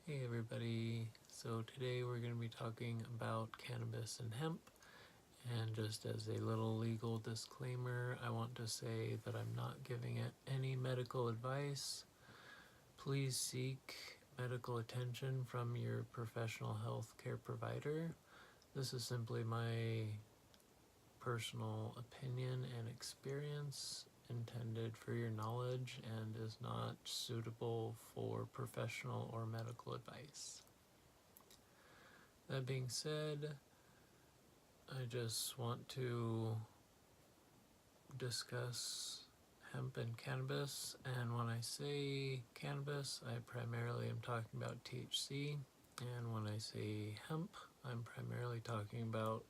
Hey everybody, so today we're going to be talking about cannabis and hemp, and just as a little legal disclaimer, I want to say that I'm not giving it any medical advice. Please seek medical attention from your professional health care provider. This is simply my personal opinion and experience intended for your knowledge and is not suitable for professional or medical advice. That being said, I just want to discuss hemp and cannabis, and when I say cannabis, I primarily am talking about THC, and when I say hemp, I'm primarily talking about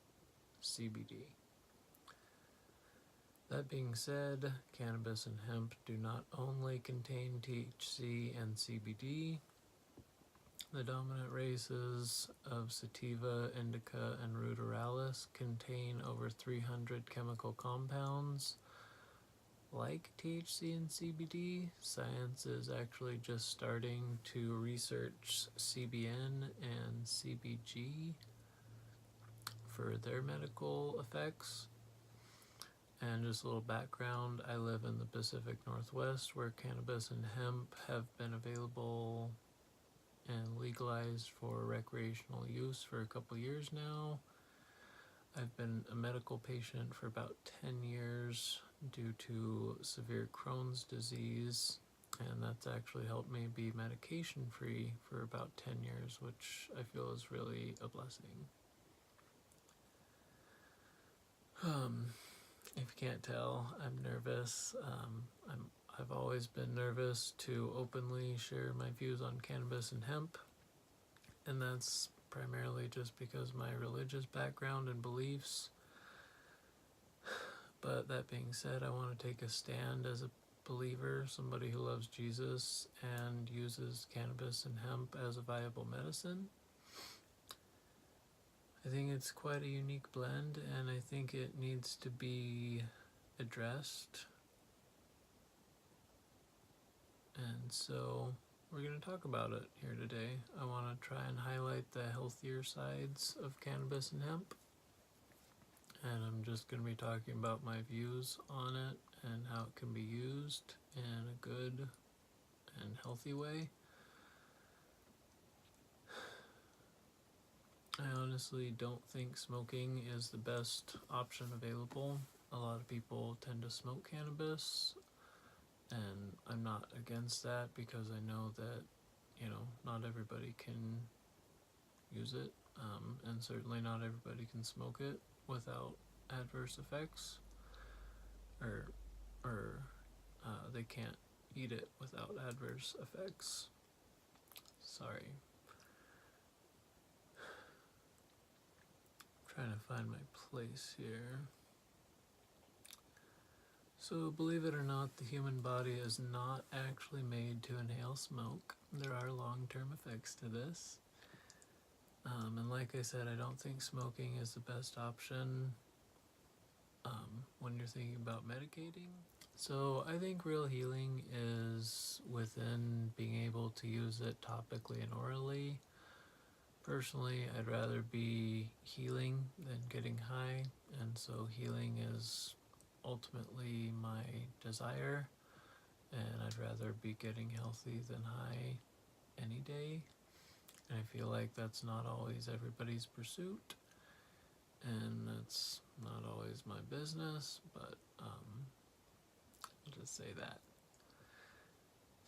CBD. That being said, cannabis and hemp do not only contain THC and CBD. The dominant races of sativa, indica, and ruderalis contain over 300 chemical compounds. Like THC and CBD, science is actually just starting to research CBN and CBG for their medical effects. And just a little background, I live in the Pacific Northwest where cannabis and hemp have been available and legalized for recreational use for a couple years now. I've been a medical patient for about 10 years due to severe Crohn's disease, and that's actually helped me be medication free for about 10 years, which I feel is really a blessing. If you can't tell, I'm nervous. I've always been nervous to openly share my views on cannabis and hemp, and that's primarily just because my religious background and beliefs. But that being said, I want to take a stand as a believer, somebody who loves Jesus and uses cannabis and hemp as a viable medicine. I think it's quite a unique blend, and I think it needs to be addressed. And so we're going to talk about it here today. I want to try and highlight the healthier sides of cannabis and hemp. And I'm just going to be talking about my views on it and how it can be used in a good and healthy way. I honestly don't think smoking is the best option available. A lot of people tend to smoke cannabis, and I'm not against that because I know that, not everybody can use it, and certainly not everybody can smoke it without adverse effects, or they can't eat it without adverse effects. Sorry. Trying to find my place here. So, believe it or not, the human body is not actually made to inhale smoke. There are long-term effects to this. And like I said, I don't think smoking is the best option when you're thinking about medicating. So I think real healing is within being able to use it topically and orally. Personally, I'd rather be healing than getting high, and so healing is ultimately my desire, and I'd rather be getting healthy than high any day. And I feel like that's not always everybody's pursuit, and that's not always my business, but I'll just say that.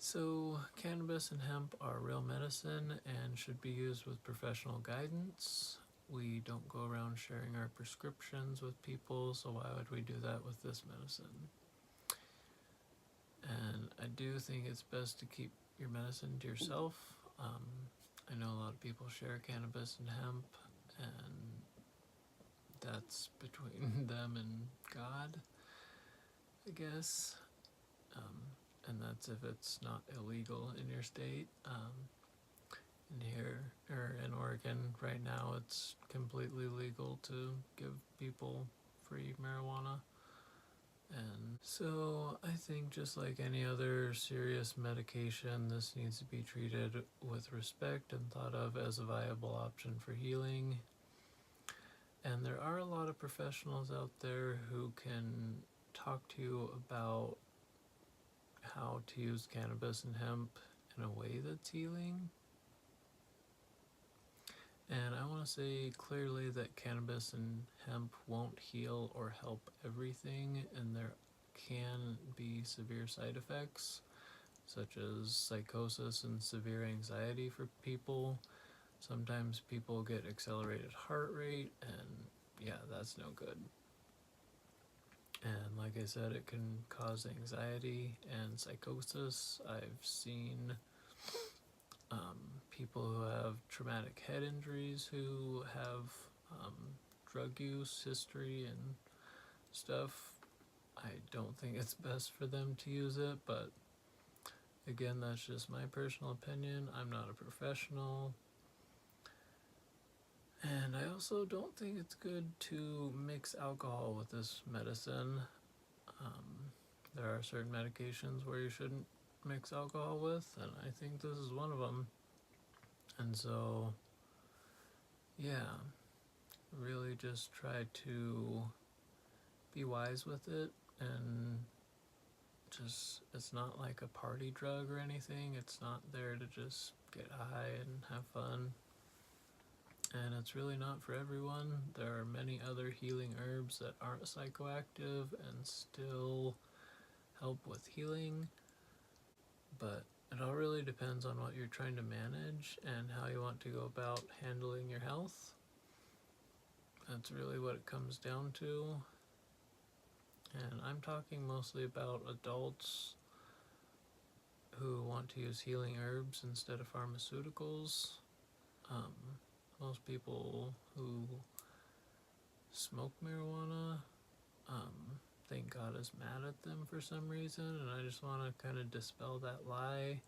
So, cannabis and hemp are real medicine and should be used with professional guidance. We don't go around sharing our prescriptions with people, so why would we do that with this medicine? And I do think it's best to keep your medicine to yourself. I know a lot of people share cannabis and hemp, and that's between them and God, I guess. And that's if it's not illegal in your state. In Oregon right now, it's completely legal to give people free marijuana. And so I think just like any other serious medication, this needs to be treated with respect and thought of as a viable option for healing. And there are a lot of professionals out there who can talk to you about how to use cannabis and hemp in a way that's healing. And I want to say clearly that cannabis and hemp won't heal or help everything, and there can be severe side effects, such as psychosis and severe anxiety for people. Sometimes people get accelerated heart rate, and yeah, that's no good. And like I said, it can cause anxiety and psychosis. I've seen people who have traumatic head injuries who have drug use history and stuff. I don't think it's best for them to use it, but again, that's just my personal opinion. I'm not a professional. And I also don't think it's good to mix alcohol with this medicine. There are certain medications where you shouldn't mix alcohol with, and I think this is one of them. And so, yeah, really just try to be wise with it, and just, it's not like a party drug or anything. It's not there to just get high and have fun. And it's really not for everyone. There are many other healing herbs that aren't psychoactive and still help with healing. But it all really depends on what you're trying to manage and how you want to go about handling your health. That's really what it comes down to. And I'm talking mostly about adults who want to use healing herbs instead of pharmaceuticals. Most people who smoke marijuana think God is mad at them for some reason, and I just want to kind of dispel that lie.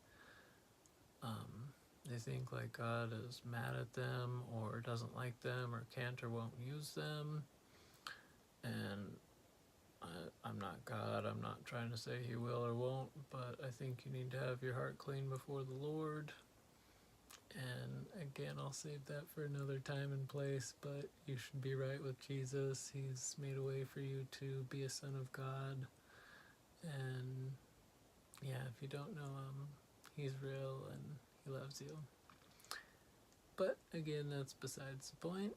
They think like God is mad at them or doesn't like them or can't or won't use them, and I'm not God. I'm not trying to say he will or won't, but I think you need to have your heart clean before the Lord. And again, I'll save that for another time and place, but you should be right with Jesus. He's made a way for you to be a son of God. And yeah, if you don't know him, he's real and he loves you. But again, that's besides the point.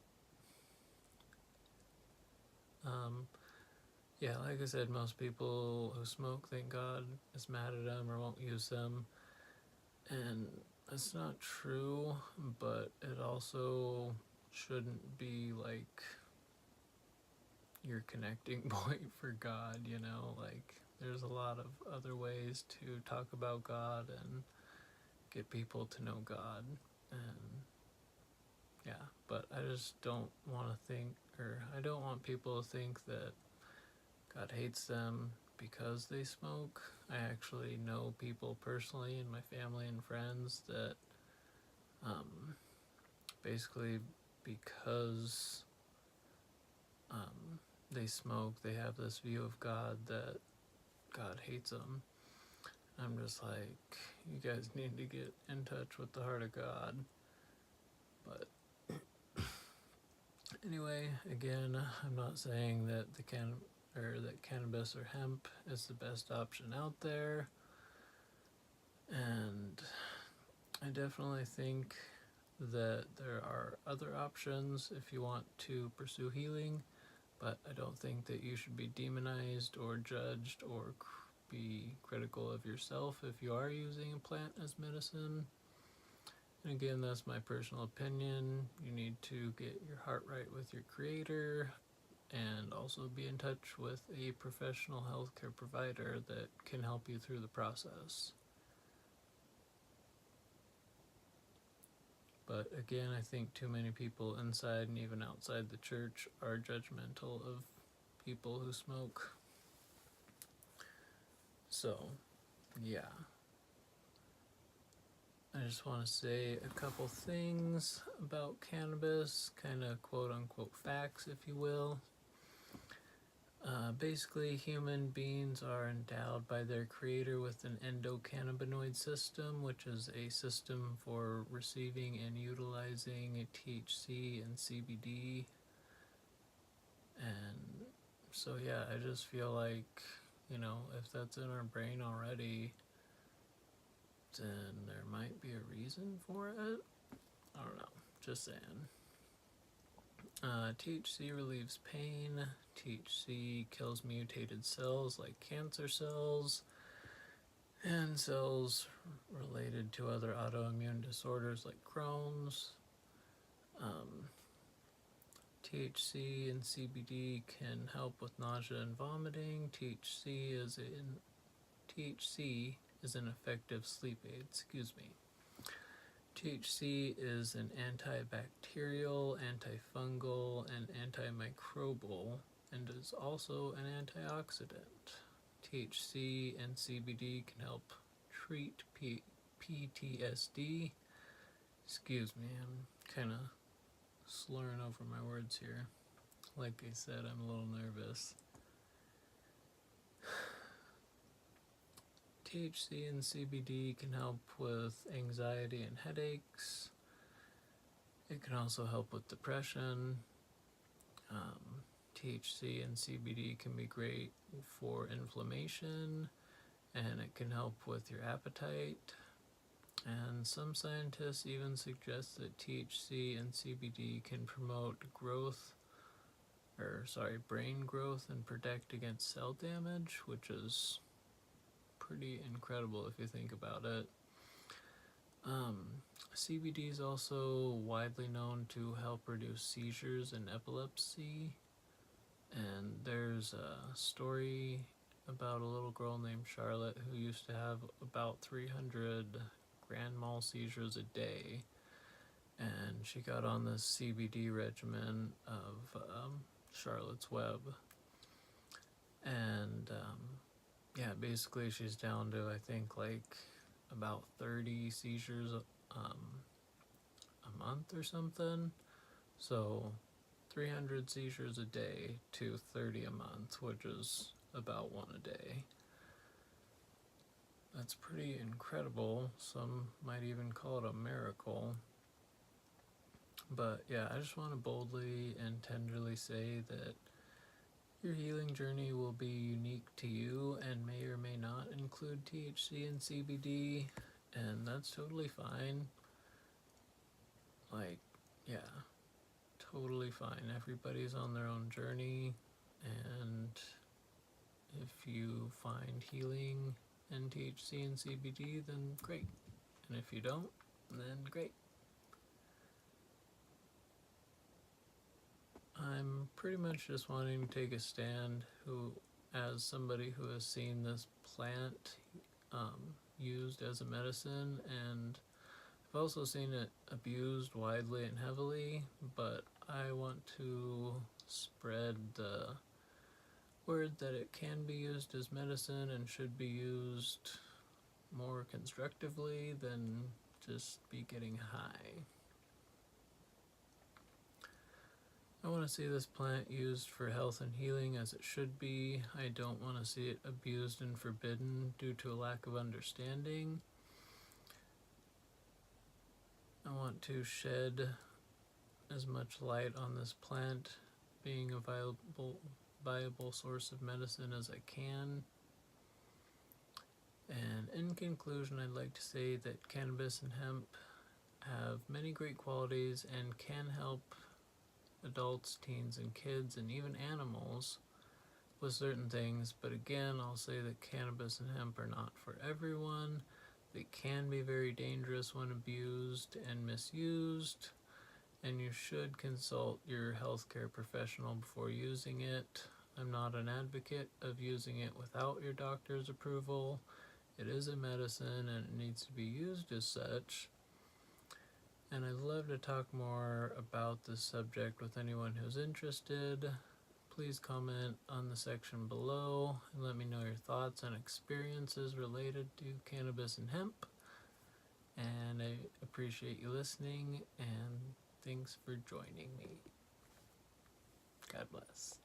Yeah, like I said, most people who smoke think God is mad at them or won't use them. And that's not true, but it also shouldn't be like your connecting point for God, you know? Like, there's a lot of other ways to talk about God and get people to know God. And yeah, but I just don't want to think, or I don't want people to think that God hates them because they smoke. I actually know people personally in my family and friends that basically because they smoke, they have this view of God that God hates them. I'm just like, you guys need to get in touch with the heart of God. But anyway, again, I'm not saying that that cannabis or hemp is the best option out there, and I definitely think that there are other options if you want to pursue healing, but I don't think that you should be demonized or judged or be critical of yourself if you are using a plant as medicine. And again, that's my personal opinion. You need to get your heart right with your creator and also be in touch with a professional healthcare provider that can help you through the process. But again, I think too many people inside and even outside the church are judgmental of people who smoke. So, yeah. I just want to say a couple things about cannabis, kind of quote unquote facts, if you will. Basically, human beings are endowed by their creator with an endocannabinoid system, which is a system for receiving and utilizing THC and CBD. And so, yeah, I just feel like, if that's in our brain already, then there might be a reason for it. I don't know, just saying. THC relieves pain. THC kills mutated cells like cancer cells and cells related to other autoimmune disorders like Crohn's. THC and CBD can help with nausea and vomiting. THC is an effective sleep aid. THC is an antibacterial, antifungal, and antimicrobial, and is also an antioxidant. THC and CBD can help treat PTSD. Excuse me, I'm kind of slurring over my words here. Like I said, I'm a little nervous. THC and CBD can help with anxiety and headaches. It can also help with depression. THC and CBD can be great for inflammation, and it can help with your appetite. And some scientists even suggest that THC and CBD can promote brain growth and protect against cell damage, which is pretty incredible if you think about it. CBD is also widely known to help reduce seizures and epilepsy. And there's a story about a little girl named Charlotte who used to have about 300 grand mal seizures a day. And she got on this CBD regimen of Charlotte's Web. And basically she's down to, I think, like about 30 seizures a month or something. So 300 seizures a day to 30 a month, which is about one a day. That's pretty incredible. Some might even call it a miracle. But yeah, I just want to boldly and tenderly say that your healing journey will be unique to you and may or may not include THC and CBD, and that's totally fine. Totally fine. Everybody's on their own journey, and if you find healing in THC and CBD, then great. And if you don't, then great. I'm pretty much just wanting to take a stand as somebody who has seen this plant used as a medicine, and I've also seen it abused widely and heavily, but I want to spread the word that it can be used as medicine and should be used more constructively than just be getting high. I want to see this plant used for health and healing as it should be. I don't want to see it abused and forbidden due to a lack of understanding. I want to shed as much light on this plant being a viable source of medicine as I can. And in conclusion, I'd like to say that cannabis and hemp have many great qualities and can help adults, teens, and kids, and even animals with certain things. But again, I'll say that cannabis and hemp are not for everyone. They can be very dangerous when abused and misused, and you should consult your healthcare professional before using it. I'm not an advocate of using it without your doctor's approval. It is a medicine and it needs to be used as such. And I'd love to talk more about this subject with anyone who's interested. Please comment on the section below and let me know your thoughts and experiences related to cannabis and hemp. And I appreciate you listening, and thanks for joining me. God bless.